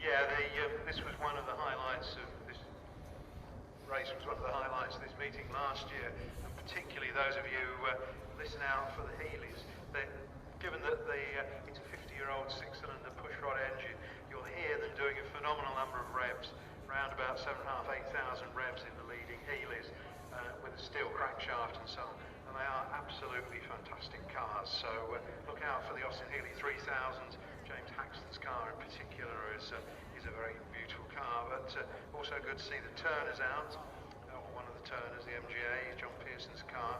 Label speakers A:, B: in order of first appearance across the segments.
A: Yeah, this was one of the highlights of this race, was one of the highlights of this meeting last year, and particularly those of you who listen out for the Healey's. Given that it's a 50-year-old six-cylinder pushrod engine, you'll hear them doing a phenomenal number of revs, around about 7,500 to 8,000 revs in the leading Healey's, with a steel crankshaft and so on. And they are absolutely fantastic cars. So look out for the Austin Healey 3000. James Haxton's car in particular is a very beautiful car, but also good to see the Turners out. One of the Turners, the MGA, John Pearson's car.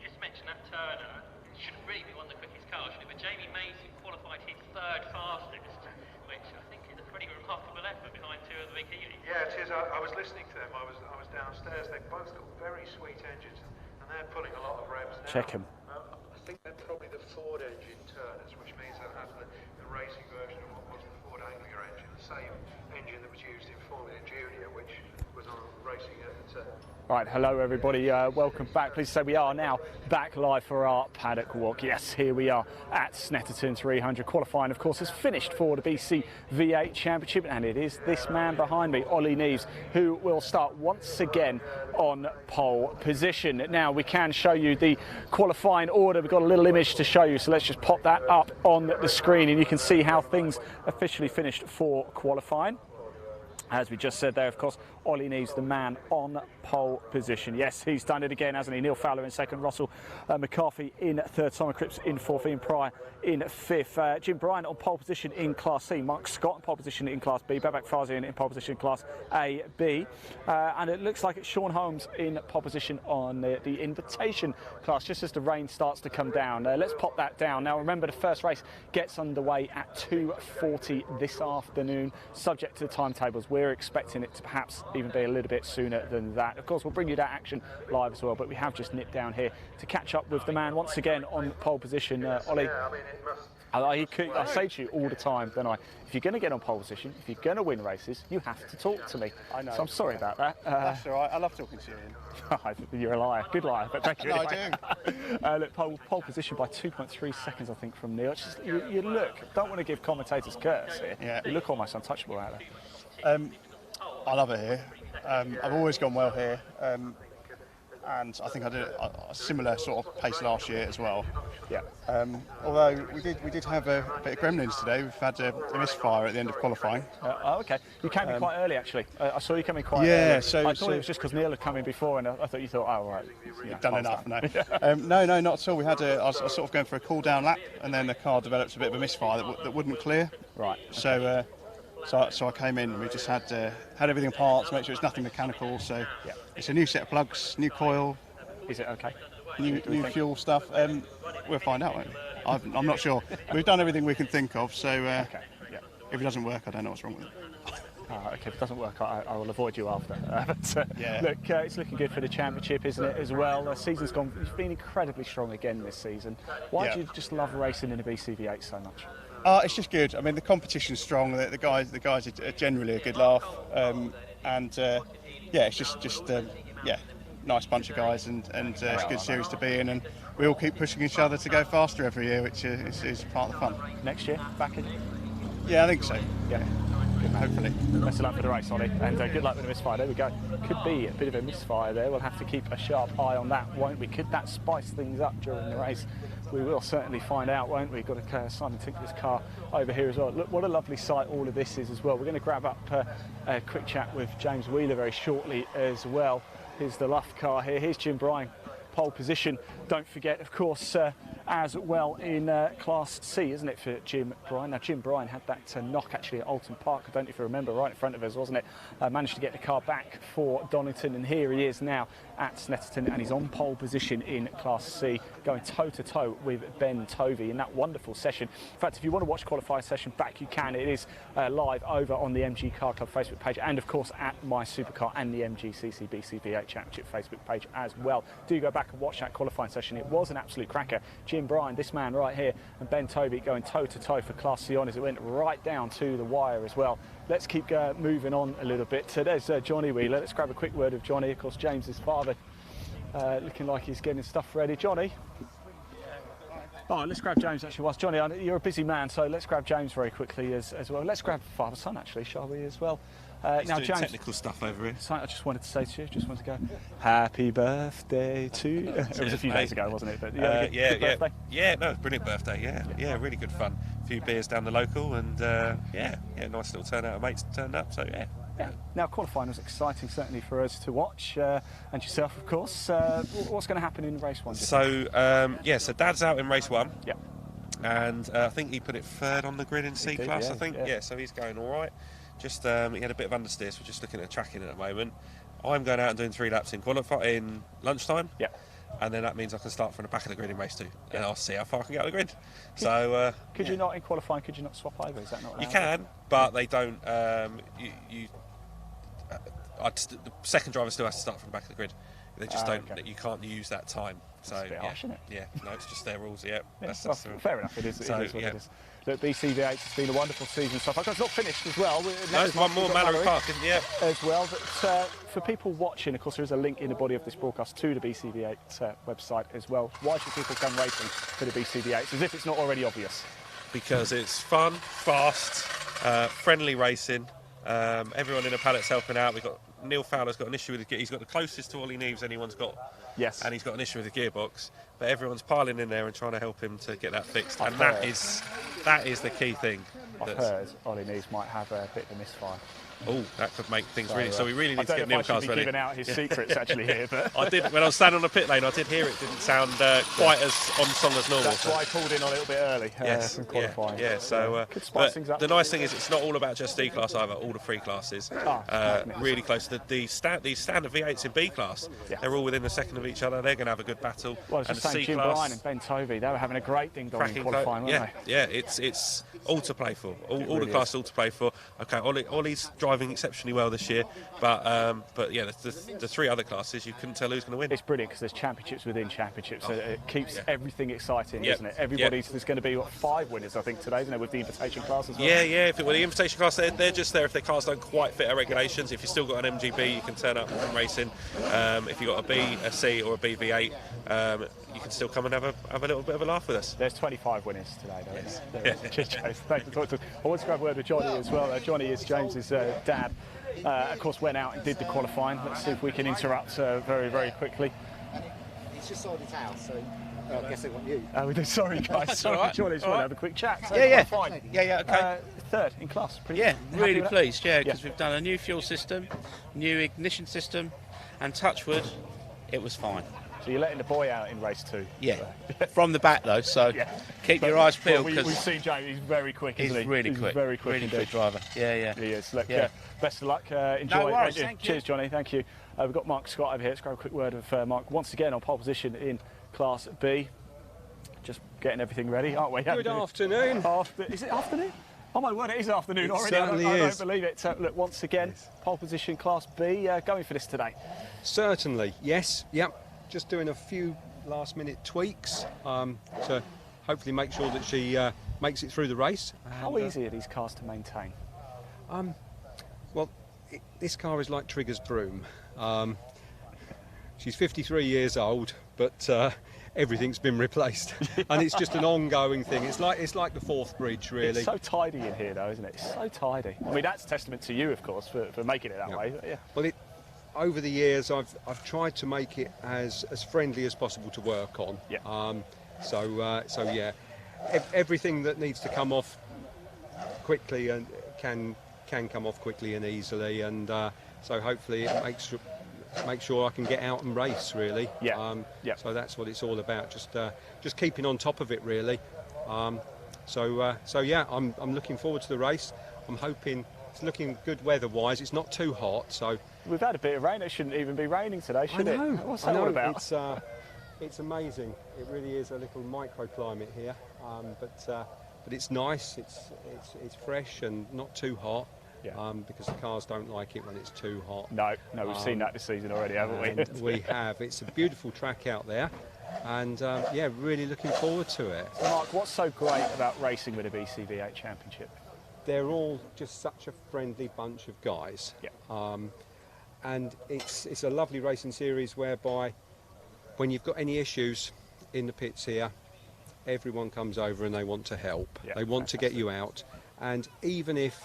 B: Just mention that Turner. Shouldn't really be one of the quickest cars, should it? But Jamie Mason qualified his third fastest, which I think is a pretty remarkable effort behind two of the big Healeys.
A: Yeah, it is. I was listening to them. I was downstairs. They've both got very sweet engines, and they're pulling a lot of revs now.
C: Check them.
A: I think they're probably the Ford engine Turners, which means they'll have the racing version of what was the Ford Anglia engine, the same engine that was used in Formula Junior, which was on racing at
C: Right, hello everybody, welcome back. Please say we are now back live for our paddock walk. Yes, here we are at Snetterton 300. Qualifying, of course, has finished for the BCV8 Championship, and it is this man behind me, Ollie Neves, who will start once again on pole position. Now, we can show you the qualifying order. We've got a little image to show you, so let's just pop that up on the screen, and you can see how things officially finished for qualifying. As we just said there, of course, Ollie Neves, the man on pole position. Yes, he's done it again, hasn't he? Neil Fowler in second, Russell McCarthy in third, Simon Cripps in fourth, Ian Pryor in fifth, Jim Bryan on pole position in Class C, Mark Scott on pole position in Class B, Babak Farzian in pole position in Class A, B, and it looks like it's Sean Holmes in pole position on the invitation class, just as the rain starts to come down. Let's pop that down. Now, remember, the first race gets underway at 2:40 this afternoon, subject to the timetables. We're expecting it to perhaps even be a little bit sooner than that. Of course, we'll bring you that action live as well, but we have just nipped down here to catch up with the man once again on pole position. Ollie,
A: yeah, I mean,
C: I say to you all the time, don't I? If you're going to get on pole position, if you're going to win races, you have to talk to me.
D: I know.
C: So I'm sorry about that.
D: That's all right. I love talking to you, Ian.
C: You're a liar. Good liar, but thank you.
D: No,
C: anyway.
D: I do.
C: Look, pole position by 2.3 seconds, I think, from Neil. It's just, you look, don't want to give commentators curse here.
D: Yeah.
C: You look almost untouchable out there.
D: I love it here. I've always gone well here, and I think I did a similar sort of pace last year as well.
C: Yeah.
D: Although we did have a bit of gremlins today. We've had a misfire at the end of qualifying.
C: Oh, okay. You came in quite early, actually. I saw you coming quite early.
D: Yeah, so
C: I thought it was just because Neil had come in before, and I thought you thought, oh, all right.
D: You've done enough, no. No, not at all. I was sort of going for a cool down lap, and then the car developed a bit of a misfire that wouldn't clear.
C: Right.
D: Okay. So I came in and we just had everything apart to make sure it's nothing mechanical. So
C: yeah.
D: It's a new set of plugs, new coil.
C: Is it okay?
D: New fuel stuff. We'll find out, won't we? I'm not sure. We've done everything we can think of. So
C: okay. Yeah.
D: If it doesn't work, I don't know what's wrong with it.
C: Okay, if it doesn't work, I will avoid you after.
D: Yeah.
C: Look, it's looking good for the championship, isn't it, as well? The season's gone. It's been incredibly strong again this season. Why do you just love racing in the BCV8 so much?
D: It's just good. I mean, the competition's strong. The guys are generally a good laugh, it's just nice bunch of guys, and it's a good series to be in, and we all keep pushing each other to go faster every year, which is part of the fun.
C: Next year, back in?
D: Yeah, I think so.
C: Yeah.
D: Good, hopefully.
C: Best of luck for the race, Ollie, and good luck with the misfire. There we go. Could be a bit of a misfire there. We'll have to keep a sharp eye on that, won't we? Could that spice things up during the race? We will certainly find out, won't we? Got a Simon Tinker's car over here as well. Look, what a lovely sight all of this is as well. We're going to grab up a quick chat with James Wheeler very shortly as well. Here's the Luff car here. Here's Jim Bryan, pole position. Don't forget, of course, as well in Class C, isn't it, for Jim Bryan? Now, Jim Bryan had that knock actually at Alton Park, I don't know if you remember, right in front of us, wasn't it? Managed to get the car back for Donington, and here he is now at Snetterton, and he's on pole position in Class C, going toe-to-toe with Ben Tovey in that wonderful session. In fact, if you want to watch qualifying session back, you can. It is live over on the MG Car Club Facebook page, and of course at My Supercar and the MGCC BCV8 Championship Facebook page as well. Do go back and watch that qualifying session. It was an absolute cracker. Jim Bryan, this man right here, and Ben Tovey going toe-to-toe for Class C honours. It went right down to the wire as well. Let's keep moving on a little bit. So there's Johnny Wheeler. Let's grab a quick word of Johnny. Of course, James's father, looking like he's getting stuff ready. Johnny? Oh, let's grab James actually. Whilst Johnny, you're a busy man, so let's grab James very quickly as well. Let's grab father-son actually, shall we, as well?
E: He's doing
C: James,
E: technical stuff over here.
C: something I just wanted to say to you, just wanted to go, happy birthday to you. It was a few days ago, wasn't it? But good birthday.
E: Yeah, no, brilliant birthday, yeah, really good fun. A few beers down the local and nice little turnout of mates turned up, so yeah.
C: Yeah. Now, qualifying was exciting, certainly for us to watch, and yourself, of course. What's going to happen in race 1?
E: So Dad's out in race 1.
C: Yeah.
E: And I think he put it third on the grid in C class,
C: yeah,
E: I think. Yeah, so he's going all right. Just he had a bit of understeer, so we're just looking at tracking at the moment. I'm going out and doing 3 laps in lunchtime.
C: Yeah.
E: And then that means I can start from the back of the grid in race 2, and I'll see how far I can get out of the grid.
C: Could you not, in qualifying, could you not swap over? Is that not allowed?
E: You can, but they don't. The second driver still has to start from the back of the grid. They just don't.
C: Okay.
E: You can't use that time. So
C: That's a bit harsh, isn't it?
E: Yeah, no, it's just their rules. Yeah,
C: Fair enough. It is what it is. Look, BCV8 has been a wonderful season so far. It's not finished as well.
E: There's one more Mallory Park, isn't it? Yeah.
C: As well. But for people watching, of course, there is a link in the body of this broadcast to the BCV8 website as well. Why should people come racing for the BCV8? As if it's not already obvious.
E: Because it's fun, fast, friendly racing. Everyone in the paddock's helping out. We've got Neil Fowler's got an issue with the gear. He's got the closest to Ollie Neves anyone's got.
C: Yes.
E: And he's got an issue with the gearbox. But everyone's piling in there and trying to help him to get that fixed.
C: I've
E: that is the key thing.
C: I've heard Ollie Neves might have a bit of a misfire.
E: Oh, that could make things really. So we really need to get Neil Cars ready.
C: I don't know if I should be giving out his secrets actually here, but
E: I did when I was standing on the pit lane. I did hear it didn't sound quite as on song as normal.
C: That's why I called in a little bit early. From qualifying.
E: Yeah. So
C: could spice things up.
E: The nice thing is it's not all about just D class either. All the 3 classes, really close. The standard V8s in B class, they're all within a second of each other. They're going to have a good battle.
C: Well, I was just saying, Jim Bryan and Ben Tovey, they were having a great ding-dong in qualifying, weren't they?
E: Yeah, it's all to play for. All the classes all to play for. Okay, Ollie's driving exceptionally well this year, but yeah, the 3 other classes you couldn't tell who's going to win.
C: It's brilliant because there's championships within championships, so it keeps everything exciting, doesn't it? There's going to be 5 winners, I think, today, isn't there, with the invitation class as well? Yeah.
E: If it were the invitation class, they're just there if their cars don't quite fit our regulations. If you've still got an MGB, you can turn up and racing. If you've got a B, a C, or a BV8, you can still come and have a little bit of a laugh with us.
C: There's 25 winners today, though, isn't there? Cheers, James. Thank you for talking to us. I want to grab a word with Johnny as well. Johnny is James's dad. Of course, went out and did the qualifying. Let's see if we can interrupt very, very quickly.
F: He's just sold his house, so I guess they want you.
C: Sorry, guys. Sorry,
G: right.
C: Johnny, just want to have a quick chat. So
G: Yeah.
C: Fine.
G: Yeah, okay.
C: 3rd in class. Pretty
G: Yeah,
C: happy
G: really
C: with that?
G: pleased, because we've done a new fuel system, new ignition system, and touch wood, it was fine.
C: So you're letting the boy out in race 2?
G: Yeah, from the back though, so keep your eyes peeled.
C: We've seen James, he's very quick,
G: he's
C: isn't he?
G: really quick.
C: Very quick
G: really
C: indeed.
G: good driver. Yeah.
C: He is. Look,
G: Yeah.
C: best of luck. Enjoy.
G: No worries,
C: it.
G: thank you.
C: Cheers, Johnny. Thank you. We've got Mark Scott over here. Let's grab a quick word with Mark. Once again on pole position in Class B. Just getting everything ready, aren't we?
H: Good afternoon.
C: Is it afternoon? Oh my word, it is afternoon
H: It
C: already.
H: certainly
C: I don't
H: is.
C: believe it. Look, once again, pole position Class B. Going for this today.
H: Certainly, yes. Yep. Just doing a few last-minute tweaks to hopefully make sure that she makes it through the race.
C: How easy are these cars to maintain?
H: Well, this car is like Trigger's broom. She's 53 years old, but everything's been replaced, and it's just an ongoing thing. It's like the 4th bridge, really.
C: It's so tidy in here, though, isn't it? It's so tidy. I mean, that's testament to you, of course, for making it that way. But, yeah.
H: Well, over the years, I've tried to make it as friendly as possible to work on.
C: Yeah.
H: So yeah, everything that needs to come off quickly and can come off quickly and easily, and so hopefully it makes sure I can get out and race, really.
C: Yeah.
H: So that's what it's all about. Just keeping on top of it, really. So yeah, I'm looking forward to the race. I'm hoping it's looking good weather-wise. It's not too hot, so.
C: We've had a bit of rain. It shouldn't even be raining today, should it? What's that all about?
H: It's amazing. It really is a little microclimate here, but it's nice. It's fresh and not too hot.
C: Yeah.
H: Because the cars don't like it when it's too hot.
C: No, we've seen that this season already, haven't we?
H: We have. It's a beautiful track out there, and yeah, really looking forward to it.
C: So Mark, what's so great about racing with a BCV8 Championship?
H: They're all just such a friendly bunch of guys.
C: Yeah.
H: And it's a lovely racing series whereby when you've got any issues in the pits here, everyone comes over and they want to help.
C: Yeah,
H: they want to get you out, and even if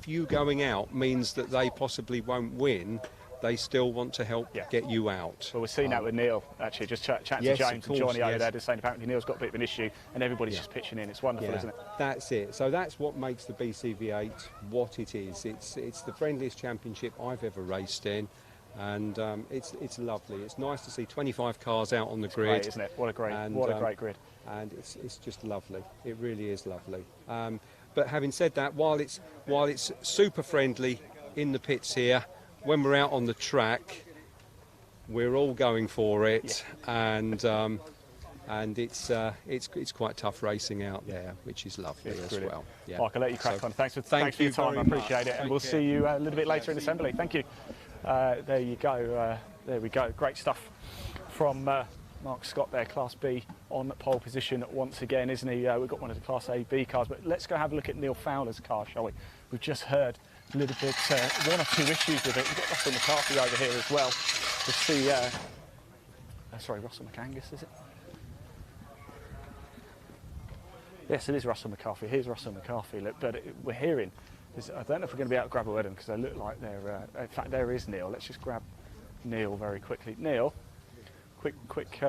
H: you going out means that they possibly won't win, they still want to help get you out.
C: Well, we're seeing that with Neil, actually, just chatting
H: yes,
C: to James
H: of course,
C: and Johnny over
H: yes.
C: there, just saying apparently Neil's got a bit of an issue and everybody's just pitching in. It's wonderful, isn't it?
H: That's it. So that's what makes the BCV8 what it is. It's the friendliest championship I've ever raced in, and it's lovely. It's nice to see 25 cars out on the grid.
C: Great, isn't it? What a great grid.
H: And it's just lovely. It really is lovely. But having said that, while it's super friendly in the pits here, when we're out on the track, we're all going for it, and it's quite tough racing out there, which is lovely as
C: brilliant.
H: well. Yeah.
C: Mike, I'll let you crack on. Thanks for
H: Thank
C: your
H: you
C: time.
H: very
C: I appreciate
H: much.
C: it, and we'll see you a little bit later in assembly. Thank you. There you go. There we go. Great stuff from Mark Scott there, Class B on pole position once again, isn't he? We've got one of the Class A, B cars, but let's go have a look at Neil Fowler's car, shall we? We've just heard a little bit, one or two issues with it. We've got Russell McCarthy over here as well to see, sorry, Russell McAngus, is it? Yes, it is Russell McCarthy. Here's Russell McCarthy, look, but we're hearing, I don't know if we're going to be able to grab a word of them because they look like they're, in fact, there is Neil. Let's just grab Neil very quickly. Neil, quick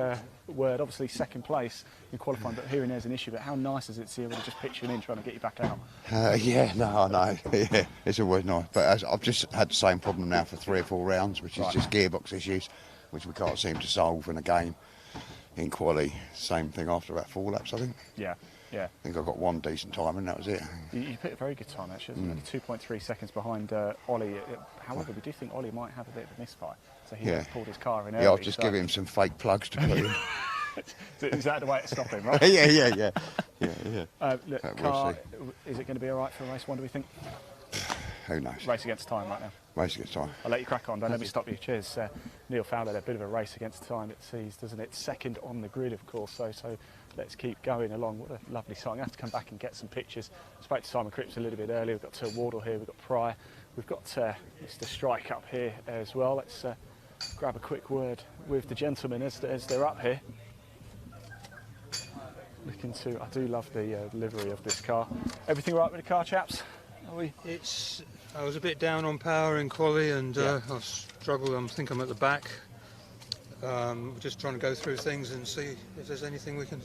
C: word, obviously second place in qualifying, but hearing there's an issue, but how nice is it to see everybody just pitching in, trying to get you back out?
I: Yeah, no, I know. Yeah, it's always nice. But I've just had the same problem now for 3 or 4 rounds, which is just gearbox issues, which we can't seem to solve in a game. In quali, same thing after about 4 laps, I think.
C: Yeah. I
I: think I got 1 decent time and that was it.
C: You put a very good time actually, only 2.3 seconds behind Ollie. However, we do think Ollie might have a bit of a misfire, so he pulled his car in early.
I: Yeah, I'll just give him some fake plugs to put in.
C: Is that the way to stop him, right?
I: Yeah.
C: Look, car, is it going to be all right for a race? What do we think?
I: Who knows?
C: Race against time right now.
I: Race against time.
C: I'll let you crack on, don't let me stop you. Cheers. Neil Fowler, a bit of a race against time it sees, doesn't it? Second on the grid, of course, so let's keep going along. What a lovely song. I have to come back and get some pictures. I spoke to Simon Cripps a little bit earlier. We've got Wardle here, we've got Pryor, we've got Mr. Strike up here as well. Let's grab a quick word with the gentlemen as they're up here. I do love the livery of this car. Everything right with the car, chaps? Are we?
J: I was a bit down on power in quali, and I've struggled. I think I'm at the back. Just trying to go through things and see if there's anything we can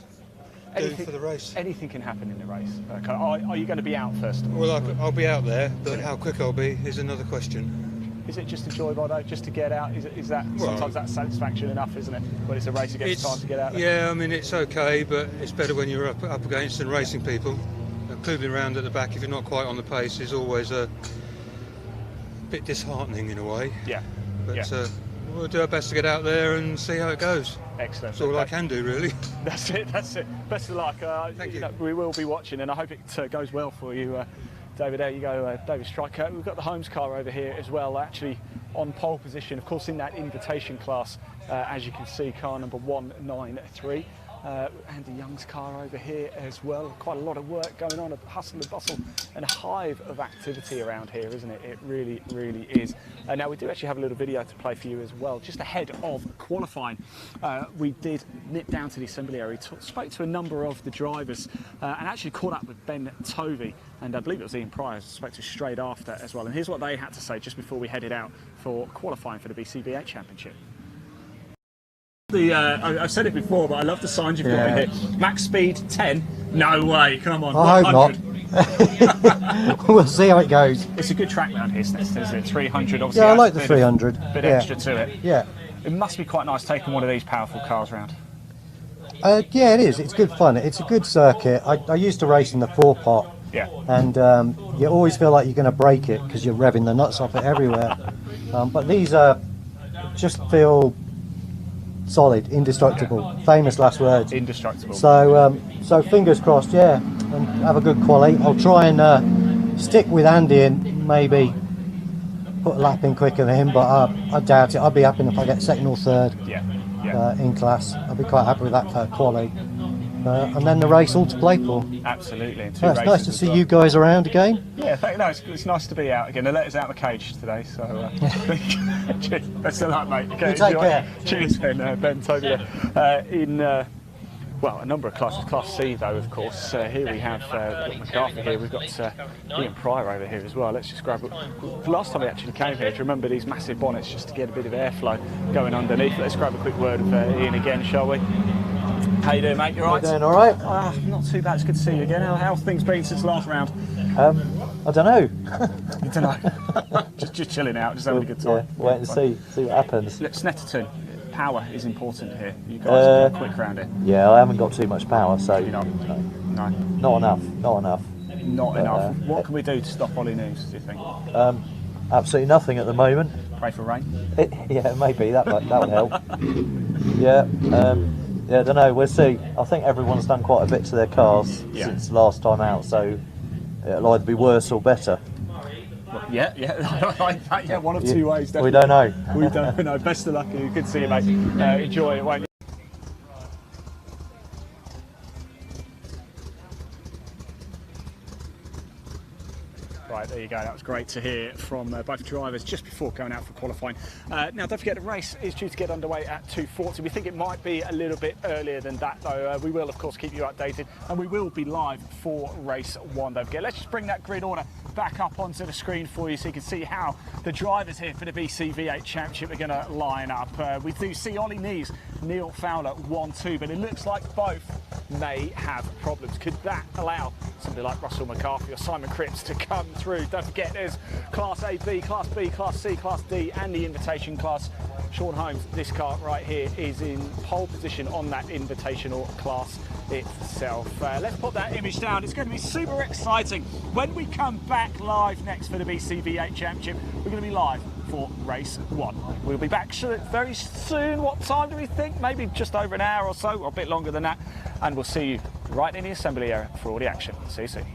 J: do for the race.
C: Anything can happen in the race. Are you going to be out first of all?
J: Well, I'll be out there, but how quick I'll be is another question.
C: Is it just enjoyable though, just to get out? Is that sometimes that's satisfaction enough, isn't it? When it's a race against time to get out there?
J: Yeah, I mean it's okay, but it's better when you're up against and racing people. Pooping around at the back if you're not quite on the pace is always a bit disheartening in a way.
C: Yeah.
J: But we'll do our best to get out there and see how it goes.
C: Excellent.
J: That's all I can do, really.
C: That's it. Best of luck.
J: Thank you.
C: We will be watching, and I hope it goes well for you, David. There you go, David Striker. We've got the Holmes car over here as well, actually on pole position, of course, in that invitation class, as you can see, car number 193. Andy Young's car over here as well. Quite a lot of work going on, a hustle and bustle and a hive of activity around here, isn't it? It really, really is. Now we do actually have a little video to play for you as well. Just ahead of qualifying, we did nip down to the assembly area, spoke to a number of the drivers and actually caught up with Ben Tovey, and I believe it was Ian Pryor, spoke to straight after as well. And here's what they had to say just before we headed out for qualifying for the BCV8 Championship. I've said it before, but I love the signs you've got in here. Max speed 10? No way, come on.
K: I hope not. We'll see how it goes.
C: It's a good track round here, isn't it? 300, obviously.
K: Yeah, I like the 300.
C: A bit extra to it.
K: Yeah.
C: It must be quite nice taking one of these powerful cars round.
K: Yeah, it is. It's good fun. It's a good circuit. I used to race in the 4-pot.
C: Yeah.
K: And you always feel like you're going to break it because you're revving the nuts off it everywhere. But these just feel solid, indestructible. Famous last words.
C: Indestructible.
K: So fingers crossed, yeah, and have a good quali. I'll try and stick with Andy and maybe put a lap in quicker than him, but I doubt it. I'd be happy if I get second or third in class. I'd be quite happy with that for quali. And then the race all to play for.
C: Absolutely.
K: It's nice to see you guys around again.
C: Yeah, it's nice to be out again. They let us out of the cage today, so best of luck, mate. Okay,
K: you take care.
C: Cheers, Ben Tovey there. Well, a number of classes. Class C, though, of course. Here we have McCarthy here. We've got Ian Pryor over here as well. Let's just grab it. Last time we actually came here, to remember these massive bonnets just to get a bit of airflow going underneath. Let's grab a quick word with Ian again, shall we? How you doing, mate? You all right?
K: Doing all right?
C: Not too bad. It's good to see you again. How's things been since last round?
K: I don't know.
C: You don't know. just chilling out, just having a good time.
K: Yeah, wait and see what happens.
C: Look, Snetterton, power is important here. You guys are going quick round it.
K: Yeah, I haven't got too much power, so
C: You're not? No.
K: not enough. Not enough.
C: Not enough. What can we do to stop Ollie News, do you think?
K: Absolutely nothing at the moment.
C: Pray for rain?
K: Yeah, maybe that would help. Yeah. Yeah, I don't know. We'll see. I think everyone's done quite a bit to their cars since last time out, so it'll either be worse or better.
C: Well, yeah, one of two ways. Definitely.
K: We don't know.
C: We don't know. Best of luck. Good to see you, mate. Enjoy it, won't you? Right, there you go. That was great to hear from both drivers just before going out for qualifying. Now, don't forget the race is due to get underway at 2:40. We think it might be a little bit earlier than that, though. We will, of course, keep you updated, and we will be live for race 1. Don't forget. Let's just bring that grid order back up onto the screen for you so you can see how the drivers here for the BCV8 Championship are going to line up. We do see Ollie Nees, Neil Fowler 1-2, but it looks like both may have problems. Could that allow somebody like Russell McCarthy or Simon Cripps to come through? Don't forget there's Class A, B, Class B, Class C, Class D and the invitation class. Sean Holmes, this car right here, is in pole position on that invitational class itself. Let's put that image down. It's going to be super exciting. When we come back live next for the BCV8 Championship, we're going to be live for race 1. We'll be back very soon. What time do we think? Maybe just over an hour or so, or a bit longer than that. And we'll see you right in the assembly area for all the action. See you soon.